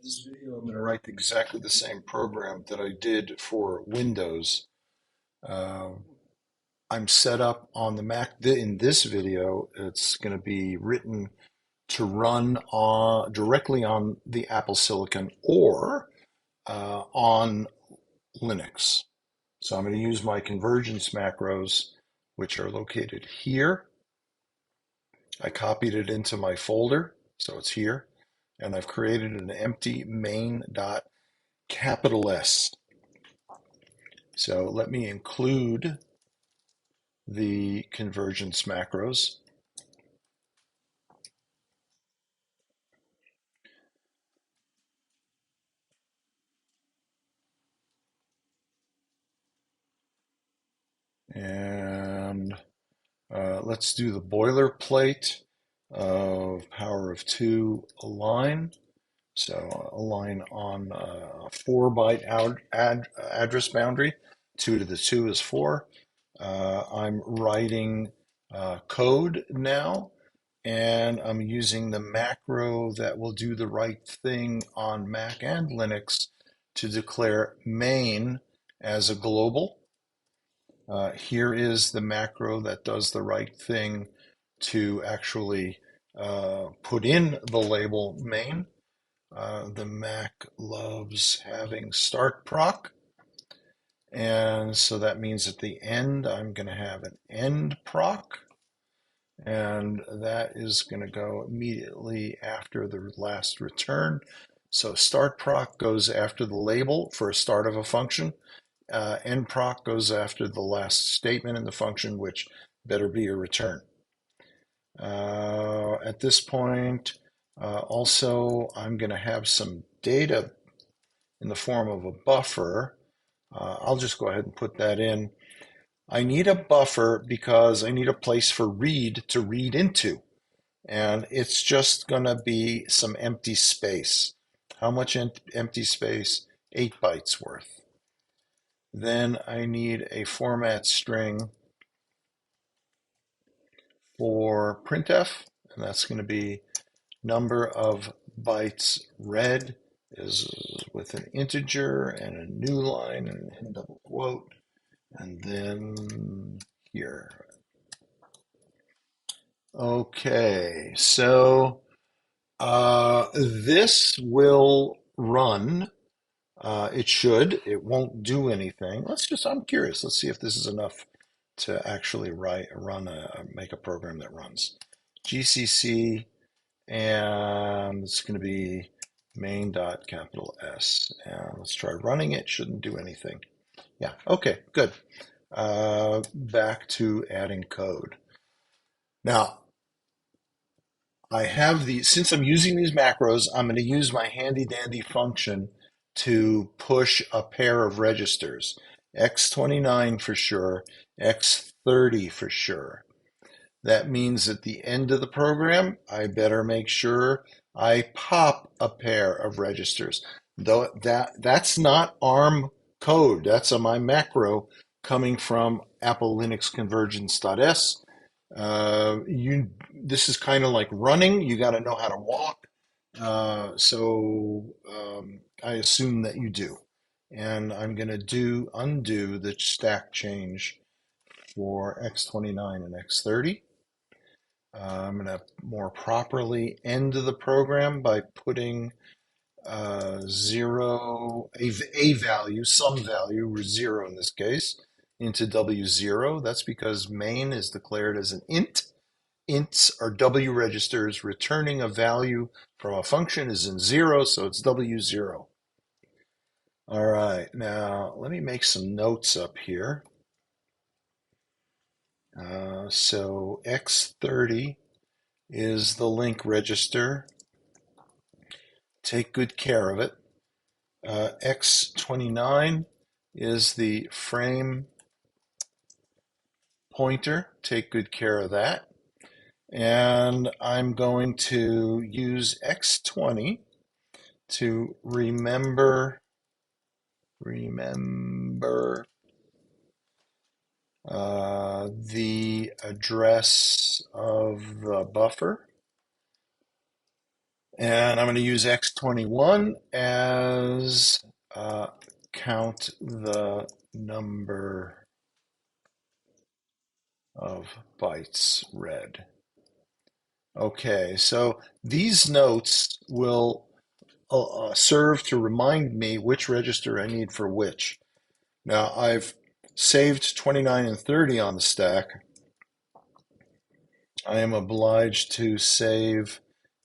In this video, I'm going to write exactly the same program that I did for Windows. Uh, I'm set up on the Mac. In this video, it's going to be written to run directly on the Apple Silicon or on Linux. So I'm going to use my convergence macros, which are located here. I copied it into my folder, so it's here. And I've created an empty main.S. So let me include the convergence macros. And let's do the boilerplate of power of 2 align. So align on a 4-byte address boundary. 2 to the 2 is 4. I'm writing code now, and I'm using the macro that will do the right thing on Mac and Linux to declare main as a global. Here is the macro that does the right thing to actually put in the label main. The Mac loves having start proc. And so that means at the end, I'm going to have an end proc. And that is going to go immediately after the last return. So start proc goes after the label for a start of a function. End proc goes after the last statement in the function, which better be a return. At this point, also, I'm going to have some data in the form of a buffer. I'll just go ahead and put that in. I need a buffer because I need a place for read to read into. And it's just going to be some empty space. How much empty space? 8 bytes worth. Then I need a format string for printf, and that's going to be number of bytes read is with an integer and a new line and a double quote, and then here. Okay, so this will run. It should. It won't do anything. I'm curious. Let's see if this is enough to actually make a program that runs. GCC, and it's going to be main.S. And let's try running it. Shouldn't do anything. Yeah, okay, good. Back to adding code. Now, since I'm using these macros, I'm going to use my handy dandy function to push a pair of registers, X29 for sure, X30 for sure. That means at the end of the program, I better make sure I pop a pair of registers. Though that's not ARM code. That's my macro coming from Apple Linux Convergence.S. This is kind of like running. You got to know how to walk. I assume that you do. And I'm going to undo the stack change for X29 and X30. I'm going to more properly end the program by putting a value, some value, 0 in this case, into W0. That's because main is declared as an int. Ints are W registers. Returning a value from a function is in 0, so it's W0. All right, now let me make some notes up here. So X30 is the link register. Take good care of it. X29 is the frame pointer. Take good care of that. And I'm going to use X20 to remember the address of the buffer. And I'm going to use x21 as count the number of bytes read. Okay, so these notes will serve to remind me which register I need for which. Now I've saved 29 and 30 on the stack. I am obliged to save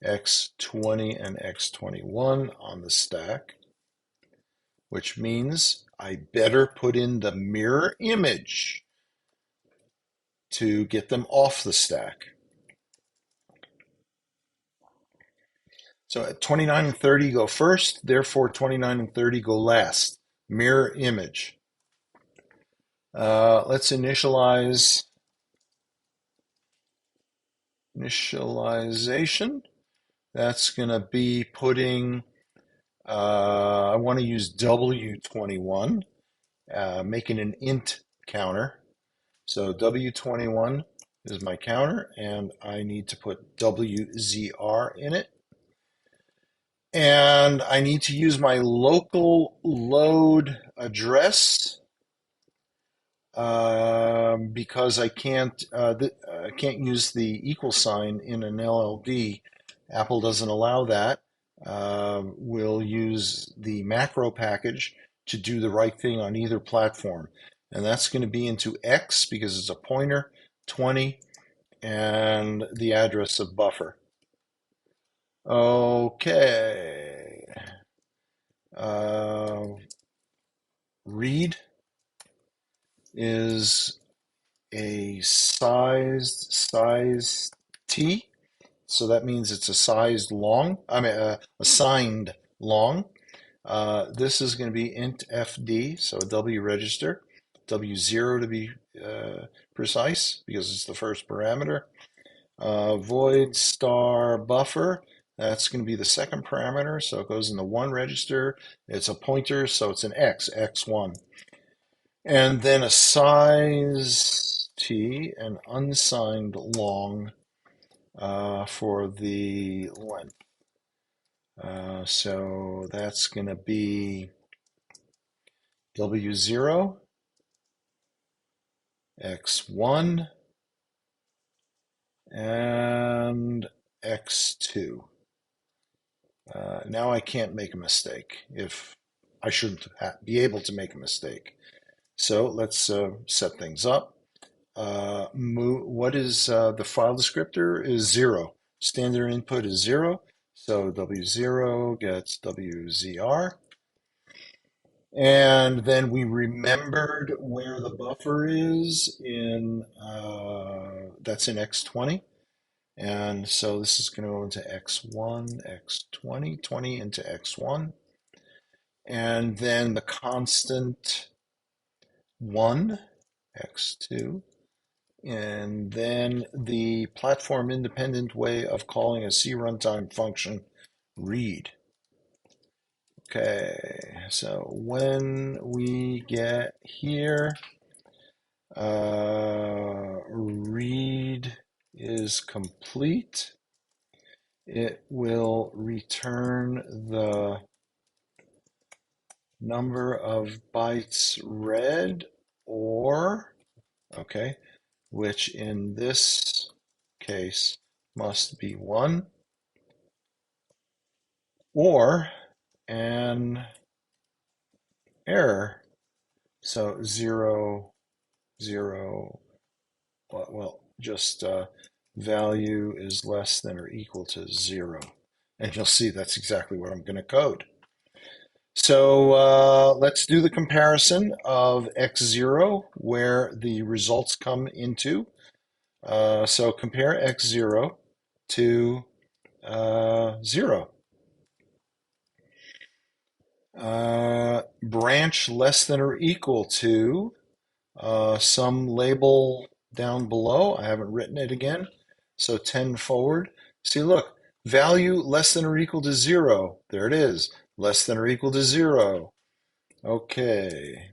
x20 and x21 on the stack, which means I better put in the mirror image to get them off the stack. So at 29 and 30 go first, therefore 29 and 30 go last. Mirror image. Let's initialization. That's going to be putting, I want to use W21, making an int counter. So W21 is my counter, and I need to put WZR in it. And I need to use my local load address because I can't use the equal sign in an LLD. Apple doesn't allow that. We'll use the macro package to do the right thing on either platform. And that's going to be into X because it's a pointer, 20, and the address of buffer. Okay. Read is a size T. So that means it's a sized long, assigned long. This is going to be int FD, so a W register, W0 to be precise because it's the first parameter. Void star buffer, that's going to be the second parameter, so it goes in the one register. It's a pointer, so it's an X, X1. And then a size T, an unsigned long for the length. So that's going to be W0, X1, and X2. Now I can't make a mistake if I shouldn't be able to make a mistake. So let's set things up. What is the file descriptor is 0. Standard input is 0. So W0 gets WZR. And then we remembered where the buffer is in, that's in X20. And so this is going to go into X1, X20, 20 into X1. And then the constant 1, X2. And then the platform independent way of calling a C runtime function, read. Okay, so when we get here, read is complete. It will return the number of bytes read, or, okay, which in this case must be 1, or an error. So 0, 0, well, just value is less than or equal to 0. And you'll see that's exactly what I'm going to code. So let's do the comparison of x0 where the results come into. So compare x0 to 0. Branch less than or equal to some label down below. I haven't written it again. So 10 forward. See, look, value less than or equal to 0. There it is. Less than or equal to 0. Okay.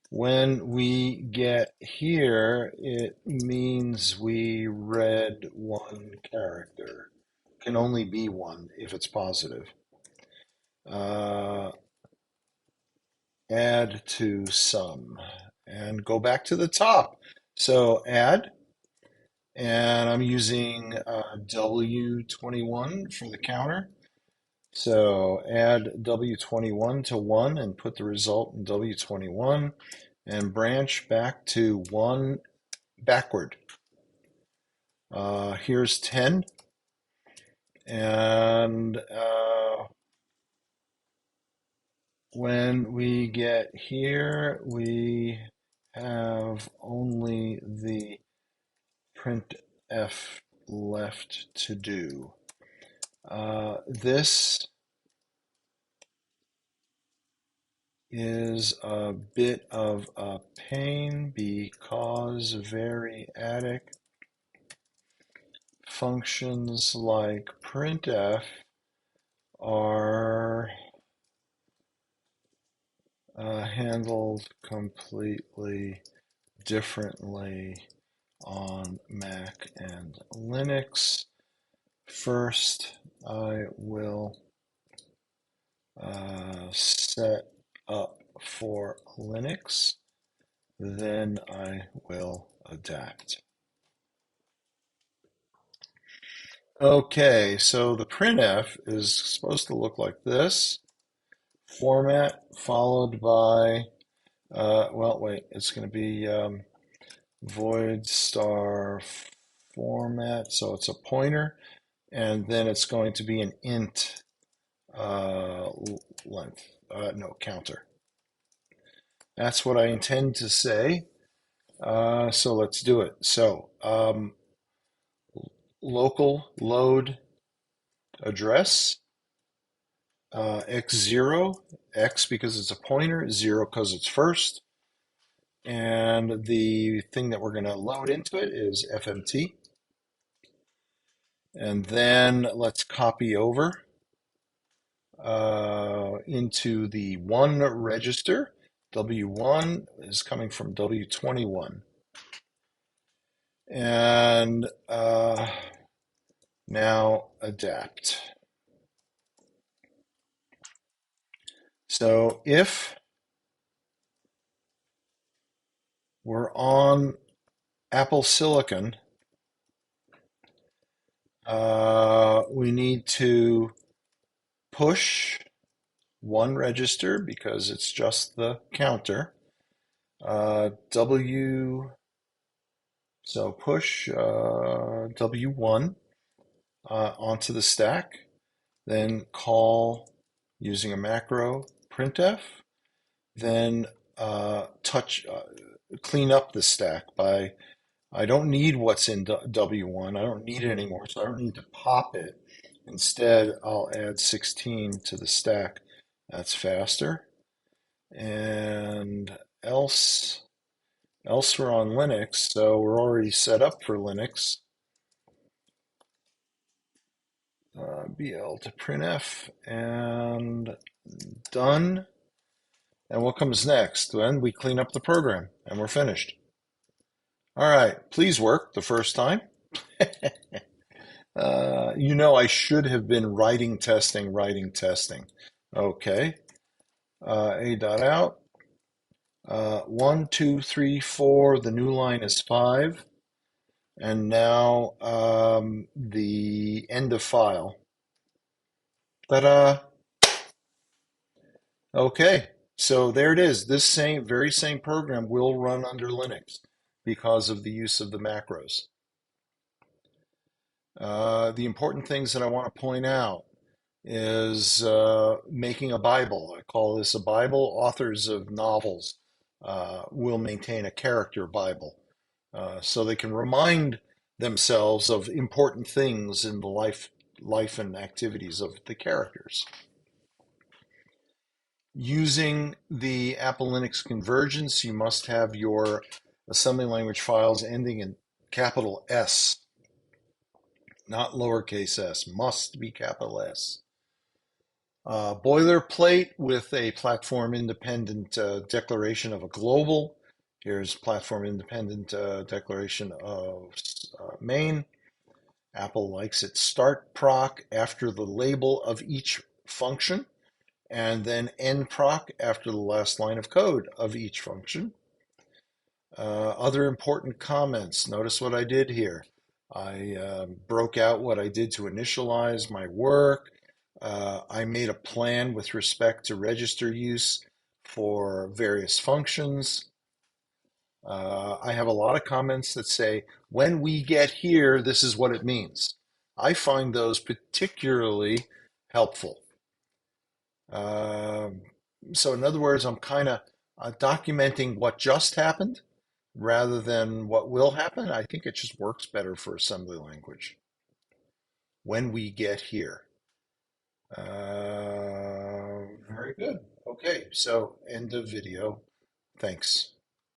When we get here, it means we read one character. can only be one if it's positive. Uh, add to sum and go back to the top. So add, and I'm using W21 for the counter. So add W21 to 1 and put the result in W21 and branch back to 1 backward. Here's 10. And when we get here, we have only the printf left to do. This is a bit of a pain because variadic functions like printf are handled completely differently on Mac and Linux. First, I will set up for Linux, then I will adapt. Okay, so the printf is supposed to look like this. Format followed by, well, wait, it's going to be void star format, so it's a pointer, and then it's going to be an int length, no, counter. That's what I intend to say. So let's do it. So local load address, x0, x because it's a pointer, 0 because it's first. And the thing that we're going to load into it is FMT. And then let's copy over into the 1 register. W1 is coming from W21. And now adapt. So if we're on Apple Silicon, we need to push 1 register because it's just the counter. So push W1 onto the stack, then call using a macro printf, then clean up the stack by, I don't need what's in W1, I don't need it anymore, so I don't need to pop it. Instead, I'll add 16 to the stack. That's faster. And else we're on Linux, so we're already set up for Linux. BL to printf and done. And what comes next? Then we clean up the program and we're finished. All right, please work the first time. You know, I should have been writing testing. Okay. A dot out. 1, 2, 3, 4. The new line is 5. And now the end of file. Ta-da! Okay, so there it is. This very same program will run under Linux because of the use of the macros. The important things that I want to point out is making a Bible. I call this a Bible. Authors of novels will maintain a character Bible so they can remind themselves of important things in the life and activities of the characters. Using the Apple Linux convergence, you must have your assembly language files ending in capital S, not lowercase s, must be capital S. Boilerplate with a platform independent declaration of a global. Here's platform independent declaration of main. Apple likes it. Start proc after the label of each function, and then end proc after the last line of code of each function. Other important comments. Notice what I did here. I broke out what I did to initialize my work. I made a plan with respect to register use for various functions. I have a lot of comments that say, when we get here, this is what it means. I find those particularly helpful. Um, so, in other words, I'm kind of documenting what just happened rather than what will happen. I think it just works better for assembly language. When we get here. Very good. Okay, so end of video. Thanks.